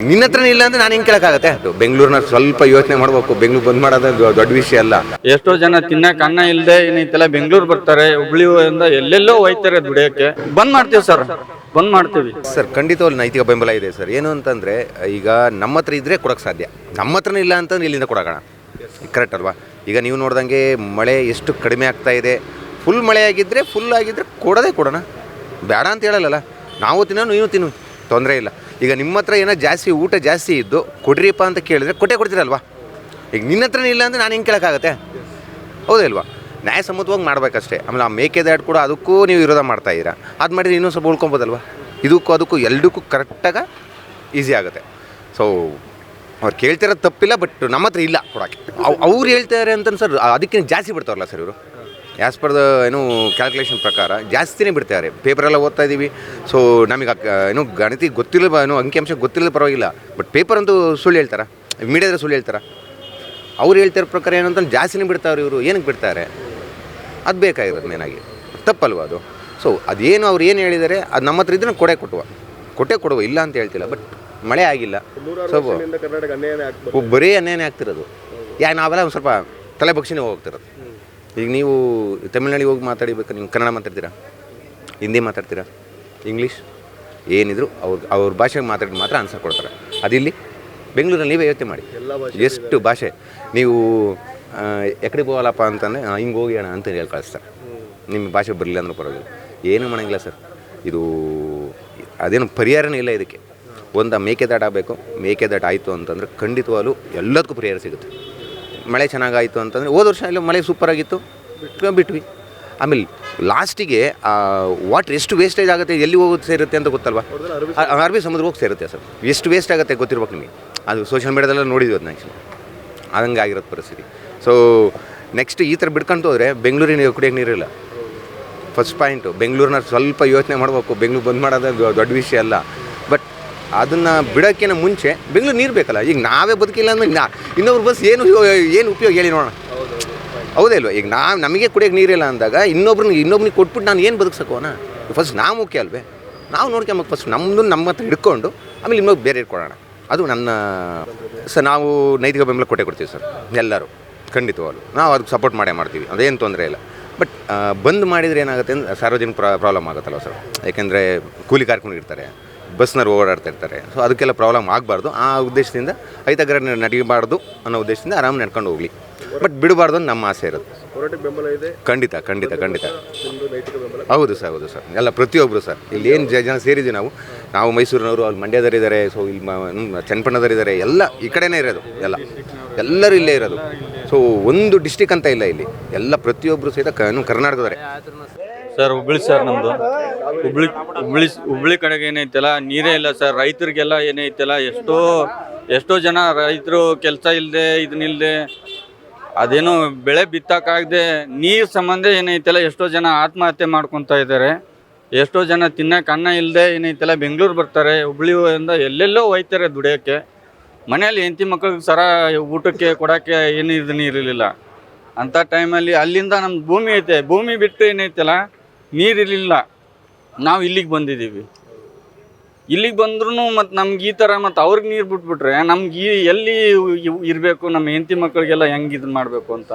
ನಿನ್ನ ಹತ್ರನೇ ಇಲ್ಲ ಅಂದ್ರೆ ನಾನು ಹೆಂಗೆ ಕೇಳಕ್ಕಾಗತ್ತೆ? ಬೆಂಗಳೂರಿನ ಸ್ವಲ್ಪ ಯೋಚನೆ ಮಾಡ್ಬೇಕು. ಬೆಂಗಳೂರು ಬಂದ್ ಮಾಡೋದು ದೊಡ್ಡ ವಿಷಯ ಅಲ್ಲ. ಎಷ್ಟೋ ಜನ ತಿನ್ನಕ್ ಅನ್ನ ಇಲ್ಲದೆ ಏನೈತೆಲ್ಲ ಬೆಂಗಳೂರು ಬರ್ತಾರೆ, ಹುಬ್ಳಿಯಿಂದ ಎಲ್ಲೆಲ್ಲೋ ಹೋಯ್ತಾರೆ ದುಡಿಯಕ್ಕೆ. ಬಂದ್ ಮಾಡ್ತೀವಿ ಸರ್, ಬಂದ್ ಮಾಡ್ತೀವಿ ಸರ್. ಖಂಡಿತವಾಗ್ಲೂ ನೈತಿಕ ಬೆಂಬಲ ಇದೆ ಸರ್. ಏನು ಅಂತಂದ್ರೆ ಈಗ ನಮ್ಮ ಹತ್ರ ಇದ್ರೆ ಕೊಡಕ್ಕೆ ಸಾಧ್ಯ, ನಮ್ಮ ಹತ್ರನೇ ಇಲ್ಲ ಅಂತಂದ್ರೆ ಇಲ್ಲಿಂದ ಕೊಡೋಣ. ಕರೆಕ್ಟ್ ಅಲ್ವಾ? ಈಗ ನೀವು ನೋಡ್ದಂಗೆ ಮಳೆ ಎಷ್ಟು ಕಡಿಮೆ ಆಗ್ತಾ ಇದೆ. ಫುಲ್ ಮಳೆ ಆಗಿದ್ದರೆ ಫುಲ್ ಆಗಿದ್ದರೆ ಕೊಡೋಣ, ಬೇಡ ಅಂತ ಹೇಳಲ್ಲ. ನಾವು ತಿನ್ನೋ ನೀವು ತಿನ್ನು, ತೊಂದರೆ ಇಲ್ಲ. ಈಗ ನಿಮ್ಮ ಹತ್ರ ಏನೋ ಜಾಸ್ತಿ ಊಟ ಜಾಸ್ತಿ ಇದ್ದು ಕೊಡ್ರಿಯಪ್ಪ ಅಂತ ಕೇಳಿದ್ರೆ ಕೊಡ್ತೀರಲ್ವಾ? ಈಗ ನಿನ್ನ ಹತ್ರನೇ ಇಲ್ಲ ಅಂದರೆ ನಾನು ಹೆಂಗೆ ಕೇಳೋಕ್ಕಾಗತ್ತೆ? ಹೌದಲ್ವಾ? ನ್ಯಾಯಸಮ್ಮತವಾಗಿ ಮಾಡ್ಬೇಕಷ್ಟೇ. ಆಮೇಲೆ ಆ ಮೇಕೆದಾಟು ಕೂಡ ಅದಕ್ಕೂ ನೀವು ವಿರೋಧ ಮಾಡ್ತಾಯಿದ್ದೀರಾ. ಅದು ಮಾಡಿದ್ರೆ ಇನ್ನೂ ಸ್ವಲ್ಪ ಉಳ್ಕೊಬೋದಲ್ವ? ಅದಕ್ಕೂ ಎರಡಕ್ಕೂ ಕರೆಕ್ಟಾಗಿ ಈಸಿ ಆಗುತ್ತೆ. ಸೊ ಅವ್ರು ಕೇಳ್ತಿರೋದು ತಪ್ಪಿಲ್ಲ, ಬಟ್ ನಮ್ಮ ಹತ್ರ ಇಲ್ಲ ಕೊಡೋಕ್ಕೆ. ಅವ್ರು ಹೇಳ್ತಾರೆ ಅಂತ ಸರ್, ಅದಕ್ಕಿಂತ ಜಾಸ್ತಿ ಬಿಡ್ತಾರಲ್ಲ ಸರ್ ಇವರು. ಆ್ಯಸ್ ಪರ್ ದ ಕ್ಯಾಲ್ಕುಲೇಷನ್ ಪ್ರಕಾರ ಜಾಸ್ತಿನೇ ಬಿಡ್ತಾರೆ. ಪೇಪರೆಲ್ಲ ಓದ್ತಾ ಇದ್ದೀವಿ. ಸೊ ನಮಗೆ ಗಣಿತ ಗೊತ್ತಿಲ್ಲ, ಅಂಕಿಅಂಶ ಗೊತ್ತಿಲ್ಲದ ಪರವಾಗಿಲ್ಲ, ಬಟ್ ಪೇಪರ್ ಅಂತೂ ಸುಳ್ಳು ಹೇಳ್ತಾರೆ, ಮೀಡಿಯಾದ್ರೆ ಸುಳ್ಳು ಹೇಳ್ತಾರೆ. ಅವ್ರು ಹೇಳ್ತಿರೋ ಪ್ರಕಾರ ಏನಂತ ಜಾಸ್ತಿನೇ ಬಿಡ್ತಾವ್ರೆ ಇವರು. ಏನಕ್ಕೆ ಬಿಡ್ತಾರೆ? ಅದು ಬೇಕಾಗಿರೋದು ಮೇನಾಗಿ, ತಪ್ಪಲ್ವ ಅದು? ಸೊ ಅದೇನು ಅವ್ರು ಏನು ಹೇಳಿದ್ದಾರೆ ಅದು ನಮ್ಮ ಹತ್ರ ಇದ್ರೆ ಕೊಡುವ ಇಲ್ಲ ಅಂತ ಹೇಳ್ತಿಲ್ಲ. ಬಟ್ ಮಳೆ ಆಗಿಲ್ಲ, ಸೊ ಬರೀ ಅನ್ಯಾಯನೇ ಆಗ್ತಿರೋದು. ನಾವೆಲ್ಲ ಒಂದು ಸ್ವಲ್ಪ ತಲೆ ಬಗ್ಸಿನೇ ಹೋಗ್ತಿರೋದು. ಈಗ ನೀವು ತಮಿಳ್ನಾಡಿಗೆ ಹೋಗಿ ಮಾತಾಡಿಬೇಕು, ನೀವು ಕನ್ನಡ ಮಾತಾಡ್ತೀರಾ, ಹಿಂದಿ ಮಾತಾಡ್ತೀರಾ, ಇಂಗ್ಲೀಷ್ ಏನಿದ್ರು ಅವ್ರ ಭಾಷೆಗೆ ಮಾತಾಡಿ ಮಾತ್ರ ಆನ್ಸರ್ ಕೊಡ್ತಾರೆ. ಅದಿಲ್ಲಿ ಬೆಂಗಳೂರಲ್ಲಿ ನೀವೇ ಯೋಚನೆ ಮಾಡಿ, ಎಷ್ಟು ಭಾಷೆ. ನೀವು ಎಕಡೆ ಹೋಗಲ್ಲಪ್ಪ ಅಂತಂದರೆ ಹಿಂಗೆ ಹೋಗಿ ಅಣ್ಣ ಅಂತ ಹೇಳಿ ಕಳಿಸ್ತಾರೆ. ನಿಮ್ಮ ಭಾಷೆ ಬರಲಿಲ್ಲ ಅಂದ್ರೂ ಪರವಾಗಿಲ್ಲ, ಏನೂ ಮಾಡೋಂಗಿಲ್ಲ ಸರ್. ಇದು ಅದೇನು ಪರಿಹಾರನೇ ಇಲ್ಲ ಇದಕ್ಕೆ. ಒಂದು ಮೇಕೆದಾಟು ಆಗಬೇಕು. ಮೇಕೆದಾಟು ಆಯಿತು ಅಂತಂದರೆ ಖಂಡಿತವಾಗ್ಲೂ ಎಲ್ಲದಕ್ಕೂ ಪರಿಹಾರ ಸಿಗುತ್ತೆ. ಮಳೆ ಚೆನ್ನಾಗಾಯಿತು ಅಂತಂದರೆ ಹೋದ ವರ್ಷ ಎಲ್ಲ ಮಳೆ ಸೂಪರಾಗಿತ್ತು, ಬಿಟ್ವಿ. ಆಮೇಲೆ ಲಾಸ್ಟಿಗೆ ವಾಟ್ರ್ ಎಷ್ಟು ವೇಸ್ಟೇಜ್ ಆಗುತ್ತೆ, ಎಲ್ಲಿ ಹೋಗೋದು ಸೇರುತ್ತೆ ಅಂತ ಗೊತ್ತಲ್ವ? ಅರಬ್ಬಿ ಸಮುದ್ರ ಹೋಗಿ ಸೇರುತ್ತೆ ಸರ್. ಎಷ್ಟು ವೇಸ್ಟ್ ಆಗುತ್ತೆ ಗೊತ್ತಿರ್ಬೇಕು ನಿಮಗೆ. ಅದು ಸೋಷಿಯಲ್ ಮೀಡಿಯಾದೆಲ್ಲ ನೋಡಿದ್ವಿ ಅದನ್ನ. ಆ್ಯಕ್ಚುಲಿ ಅದಂಗೆ ಆಗಿರೋದು ಪರಿಸ್ಥಿತಿ. ಸೊ ನೆಕ್ಸ್ಟ್ ಈ ಥರ ಬಿಡ್ಕೊಂಡು ಹೋದರೆ ಬೆಂಗಳೂರಿನ ಕುಡಿಯೋಕ್ಕೆ ನೀರಿಲ್ಲ. ಫಸ್ಟ್ ಪಾಯಿಂಟು ಬೆಂಗಳೂರಿನ ಸ್ವಲ್ಪ ಯೋಚನೆ ಮಾಡಬೇಕು. ಬೆಂಗಳೂರು ಬಂದ್ ಮಾಡೋದು ದೊಡ್ಡ ವಿಷಯ ಅಲ್ಲ, ಬಟ್ ಅದನ್ನು ಬಿಡೋಕ್ಕಿಂತ ಮುಂಚೆ ಬೆಂಗಳೂರು ನೀರು ಬೇಕಲ್ಲ. ಈಗ ನಾವೇ ಬದುಕಿಲ್ಲ ಅಂದರೆ ಇನ್ನೊಬ್ರು ಬಸ್ ಏನು ಉಪಯೋಗ ಹೇಳಿ ನೋಡೋಣ, ಹೌದೇ ಇಲ್ವ? ಈಗ ನಮಗೆ ಕುಡಿಯೋಕ್ಕೆ ನೀರಿಲ್ಲ ಅಂದಾಗ ಇನ್ನೊಬ್ರಿಗೆ ಕೊಟ್ಬಿಟ್ಟು ನಾನು ಏನು ಬದುಕ್ಸಕೋಣ? ಫಸ್ಟ್ ನಾವು ಮುಖ್ಯ ಅಲ್ವೇ? ನಾವು ನೋಡ್ಕೊಂಬೇಕು ಫಸ್ಟ್ ನಮ್ಮ ಹತ್ರ ಹಿಡ್ಕೊಂಡು ಆಮೇಲೆ ಇನ್ನೊಬ್ಬರು ಬೇರೆ ಇಟ್ಕೊಳ್ಳೋಣ. ಅದು ನನ್ನ ಸರ್. ನಾವು ನೈತಿಕ ಬೆಂಬಲ ಕೊಡ್ತೀವಿ ಸರ್, ಎಲ್ಲರೂ ಖಂಡಿತವಾಗಲು. ನಾವು ಅದಕ್ಕೆ ಸಪೋರ್ಟ್ ಮಾಡ್ತೀವಿ, ಅದೇನು ತೊಂದರೆ ಇಲ್ಲ. ಬಟ್ ಬಂದ್ ಮಾಡಿದರೆ ಏನಾಗುತ್ತೆ ಅಂದರೆ ಸಾರ್ವಜನಿಕ ಪ್ರಾಬ್ಲಮ್ ಆಗುತ್ತಲ್ಲ ಸರ್. ಯಾಕೆಂದರೆ ಕೂಲಿ ಕಾರ್ಮಿಕರು ಇರ್ತಾರೆ, ಬಸ್ನವ್ರು ಓಡಾಡ್ತಾ ಇರ್ತಾರೆ. ಸೊ ಅದಕ್ಕೆಲ್ಲ ಪ್ರಾಬ್ಲಮ್ ಆಗಬಾರ್ದು. ಆ ಉದ್ದೇಶದಿಂದ ಅಹಿತಕರ ನಡಿಬಾರ್ದು ಅನ್ನೋ ಉದ್ದೇಶದಿಂದ ಆರಾಮ್ ನಡ್ಕೊಂಡು ಹೋಗಲಿ, ಬಟ್ ಬಿಡಬಾರ್ದು ಅಂತ ನಮ್ಮ ಆಸೆ ಇರೋದು. ಖಂಡಿತ. ಹೌದು ಸರ್. ಎಲ್ಲ ಪ್ರತಿಯೊಬ್ಬರು ಸರ್, ಇಲ್ಲಿ ಏನು ಜನ ಸೇರಿದ್ವಿ ನಾವು ಮೈಸೂರಿನವರು, ಅಲ್ಲಿ ಮಂಡ್ಯದವರಿದ್ದಾರೆ, ಸೊ ಇಲ್ಲಿ ಚನ್ನಪಟ್ಟಣದವರಿದ್ದಾರೆ, ಎಲ್ಲ ಈ ಕಡೆನೇ ಇರೋದು. ಎಲ್ಲರೂ ಇಲ್ಲೇ ಇರೋದು. ಸೊ ಒಂದು ಡಿಸ್ಟಿಕ್ ಅಂತ ಇಲ್ಲ ಇಲ್ಲಿ, ಎಲ್ಲ ಪ್ರತಿಯೊಬ್ಬರು ಸಹಿತ ಕರ್ನಾಟಕದವರೇ ಸರ್. ಹುಬ್ಳಿ ಸರ್, ನಮ್ಮದು ಹುಬ್ಳಿ ಕಡೆಗೆ ಏನೈತಲ್ಲ ನೀರೇ ಇಲ್ಲ ಸರ್. ರೈತರಿಗೆಲ್ಲ ಏನೈತಲ್ಲ ಎಷ್ಟೋ ಜನ ರೈತರು ಕೆಲಸ ಇಲ್ಲದೆ ಇದನ್ನಿಲ್ಲದೆ ಅದೇನೋ ಬೆಳೆ ಬಿತ್ತಕ್ಕಾಗದೆ ನೀರು ಸಂಬಂಧ ಏನೈತಲ್ಲ ಎಷ್ಟೋ ಜನ ಆತ್ಮಹತ್ಯೆ ಮಾಡ್ಕೊತಾ ಇದ್ದಾರೆ. ಎಷ್ಟೋ ಜನ ತಿನ್ನಕ್ಕೆ ಅನ್ನ ಇಲ್ಲದೆ ಏನೈತಲ್ಲ ಬೆಂಗಳೂರು ಬರ್ತಾರೆ, ಹುಬ್ಳಿಯಿಂದ ಎಲ್ಲೆಲ್ಲೋ ಹೋಯ್ತಾರೆ ದುಡಿಯೋಕ್ಕೆ. ಮನೆಯಲ್ಲಿ ಹೆಂಡತಿ ಮಕ್ಕಳಿಗೆ ಊಟಕ್ಕೆ ಕೊಡೋಕ್ಕೆ ಏನು ನೀರಿರಲಿಲ್ಲ ಅಂಥ ಟೈಮಲ್ಲಿ. ಅಲ್ಲಿಂದ ನಮ್ಮ ಭೂಮಿ ಐತೆ, ಭೂಮಿ ಬಿಟ್ಟು ಏನೈತಲ್ಲ ನೀರಿರಲಿಲ್ಲ. ನಾವು ಇಲ್ಲಿಗೆ ಬಂದಿದ್ದೀವಿ. ಇಲ್ಲಿಗೆ ಬಂದ್ರೂ ಮತ್ತು ನಮ್ಗೆ ಈ ಥರ ಮತ್ತು ಅವ್ರಿಗೆ ನೀರು ಬಿಟ್ಬಿಟ್ರೆ ನಮ್ಗೆ ಎಲ್ಲಿ ಇರಬೇಕು? ನಮ್ಮ ಹೆಂಡತಿ ಮಕ್ಕಳಿಗೆಲ್ಲ ಹೆಂಗೆ ಇದನ್ನು ಮಾಡಬೇಕು ಅಂತ.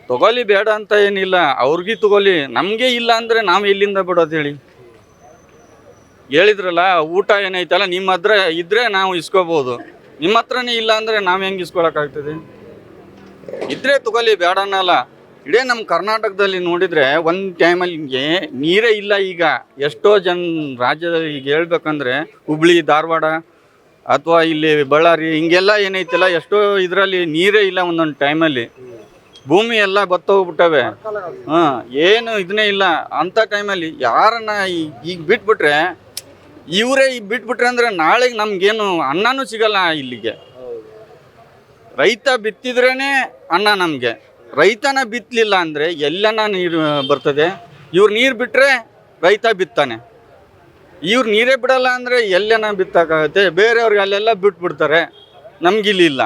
ತಗೊಳ್ಳಿ, ಬೇಡ ಅಂತ ಏನಿಲ್ಲ, ಅವ್ರಿಗೆ ತಗೊಳ್ಳಿ. ನಮಗೆ ಇಲ್ಲ ಅಂದರೆ ನಾವು ಎಲ್ಲಿಂದ ಬಿಡೋದು ಹೇಳಿ? ಹೇಳಿದ್ರಲ್ಲ, ಊಟ ಏನೈತಲ್ಲ ನಿಮ್ಮ ಹತ್ರ ಇದ್ದರೆ ನಾವು ಇಸ್ಕೋಬೋದು, ನಿಮ್ಮ ಹತ್ರನೇ ಇಲ್ಲ ಅಂದರೆ ನಾವು ಹೆಂಗೆ ಇಸ್ಕೊಳಕ್ಕಾಗ್ತದೆ? ಇದ್ದರೆ ತಗೊಳ್ಳಿ, ಬೇಡ ಅನ್ನಲ್ಲ. ಇಡೀ ನಮ್ಮ ಕರ್ನಾಟಕದಲ್ಲಿ ನೋಡಿದರೆ ಒಂದು ಟೈಮಲ್ಲಿ ನೀರೇ ಇಲ್ಲ. ಈಗ ಎಷ್ಟೋ ರಾಜ್ಯದಲ್ಲಿ ಈಗ ಹೇಳ್ಬೇಕಂದ್ರೆ ಹುಬ್ಳಿ, ಧಾರವಾಡ ಅಥವಾ ಇಲ್ಲಿ ಬಳ್ಳಾರಿ ಹಿಂಗೆಲ್ಲ ಏನೈತಿಲ್ಲ ಎಷ್ಟೋ ಇದರಲ್ಲಿ ನೀರೇ ಇಲ್ಲ. ಒಂದೊಂದು ಟೈಮಲ್ಲಿ ಭೂಮಿ ಎಲ್ಲ ಬತ್ತ ಹೋಗ್ಬಿಟ್ಟವೆ. ಏನು ಇದನ್ನೇ ಇಲ್ಲ ಅಂಥ ಟೈಮಲ್ಲಿ ಯಾರನ್ನ ಈಗ ಬಿಟ್ಬಿಟ್ರೆ, ಇವರೇ ಈಗ ಬಿಟ್ಬಿಟ್ರೆ ಅಂದರೆ ನಾಳೆಗೆ ನಮಗೇನು ಅನ್ನನೂ ಸಿಗಲ್ಲ. ಇಲ್ಲಿಗೆ ರೈತ ಬಿತ್ತಿದ್ರೇ ಅನ್ನ ನಮಗೆ. ರೈತನ ಬಿತ್ತಲಿಲ್ಲ ಅಂದರೆ ಎಲ್ಲನ ನೀರು ಬರ್ತದೆ? ಇವ್ರು ನೀರು ಬಿಟ್ಟರೆ ರೈತ ಬಿತ್ತಾನೆ, ಇವ್ರು ನೀರೇ ಬಿಡಲ್ಲ ಅಂದರೆ ಎಲ್ಲನ ಬಿತ್ತಕ್ಕಾಗತ್ತೆ? ಬೇರೆಯವ್ರಿಗೆ ಅಲ್ಲೆಲ್ಲ ಬಿಟ್ಬಿಡ್ತಾರೆ, ನಮಗಿಲ್ಲ.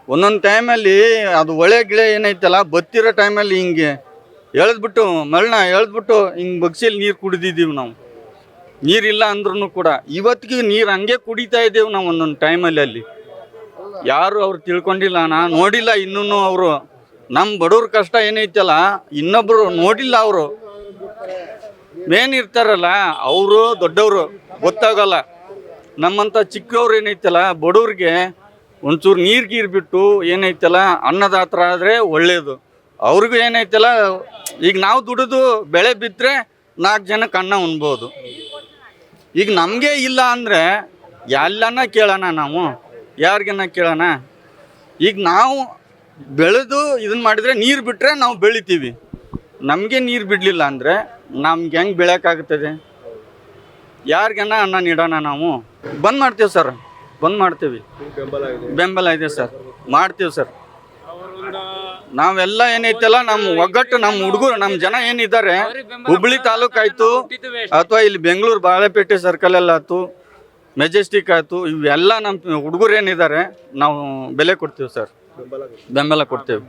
ಒಂದೊಂದು ಟೈಮಲ್ಲಿ ಅದು ಹೊಳೆ ಗಿಳೆ ಏನೈತಲ್ಲ ಬತ್ತಿರೋ ಟೈಮಲ್ಲಿ ಹಿಂಗೆ ಎಳೆದ್ಬಿಟ್ಟು ಮರಣ ಎಳೆದ್ಬಿಟ್ಟು ಹಿಂಗೆ ಬಗ್ಸಿಲಿ ನೀರು ಕುಡಿದಿದ್ದೀವಿ ನಾವು. ನೀರಿಲ್ಲ ಅಂದ್ರೂ ಕೂಡ ಇವತ್ತಿಗೆ ನೀರು ಹಂಗೆ ಕುಡಿತಾ ಇದ್ದೇವೆ ನಾವು ಒಂದೊಂದು ಟೈಮಲ್ಲಿ ಅಲ್ಲಿ. ಯಾರು ಅವ್ರು ತಿಳ್ಕೊಂಡಿಲ್ಲ, ನೋಡಿಲ್ಲ ಇನ್ನೂ ಅವರು. ನಮ್ಮ ಬಡವ್ರ ಕಷ್ಟ ಏನೈತಲ್ಲ ಇನ್ನೊಬ್ಬರು ನೋಡಿಲ್ಲ. ಅವರು ಮೇನ್ ಇರ್ತಾರಲ್ಲ ಅವರು ದೊಡ್ಡವರು ಗೊತ್ತಾಗಲ್ಲ. ನಮ್ಮಂಥ ಚಿಕ್ಕವ್ರು ಏನೈತಲ್ಲ ಬಡವ್ರಿಗೆ ಒಂಚೂರು ನೀರು ಗೀರು ಬಿಟ್ಟು ಏನೈತಲ್ಲ ಅನ್ನದಾತರ ಆದರೆ ಒಳ್ಳೆಯದು. ಅವ್ರಿಗೂ ಏನೈತಲ್ಲ ಈಗ ನಾವು ದುಡಿದು ಬೆಳೆ ಬಿತ್ತರೆ 4 ಜನಕ್ಕೆ ಅನ್ನ ಉಣ್ಬೋದು. ಈಗ ನಮಗೆ ಇಲ್ಲ ಅಂದರೆ ಎಲ್ಲನ ಕೇಳೋಣ, ನಾವು ಯಾರಿಗನ್ನ ಕೇಳೋಣ? ಈಗ ನಾವು ಬೆಳೆದು ಇದನ್ನು ಮಾಡಿದರೆ ನೀರು ಬಿಟ್ಟರೆ ನಾವು ಬೆಳಿತೀವಿ. ನಮಗೆ ನೀರು ಬಿಡಲಿಲ್ಲ ಅಂದರೆ ನಮ್ಗೆ ಹೆಂಗೆ ಬೆಳೆಯೋಕ್ಕಾಗ್ತದೆ? ಯಾರಿಗನ್ನ ಅನ್ನ ನೀಡೋಣ? ನಾವು ಬಂದ್ ಮಾಡ್ತೀವಿ ಸರ್, ಬಂದ್ ಮಾಡ್ತೀವಿ. ಬೆಂಬಲ ಇದೆ ಸರ್, ಮಾಡ್ತೀವಿ ಸರ್. ನಾವೆಲ್ಲ ಏನೈತಲ್ಲ ನಮ್ಮ ಒಗ್ಗಟ್ಟು, ನಮ್ಮ ಹುಡುಗರು, ನಮ್ಮ ಜನ ಏನಿದ್ದಾರೆ ಹುಬ್ಳಿ ತಾಲೂಕು ಆಯಿತು ಅಥವಾ ಇಲ್ಲಿ ಬೆಂಗಳೂರು ಬಾಳೆಪೇಟೆ ಸರ್ಕಲ್ ಎಲ್ಲ ಆಯ್ತು, ಮೆಜೆಸ್ಟಿಕ್ ಆಯಿತು, ಇವೆಲ್ಲ ನಮ್ಮ ಹುಡುಗರು ಏನಿದ್ದಾರೆ ನಾವು ಬೆಲೆ ಕೊಡ್ತೀವಿ ಸರ್, ಬೆಂಬಲ ಕೊಡ್ತೀವಿ.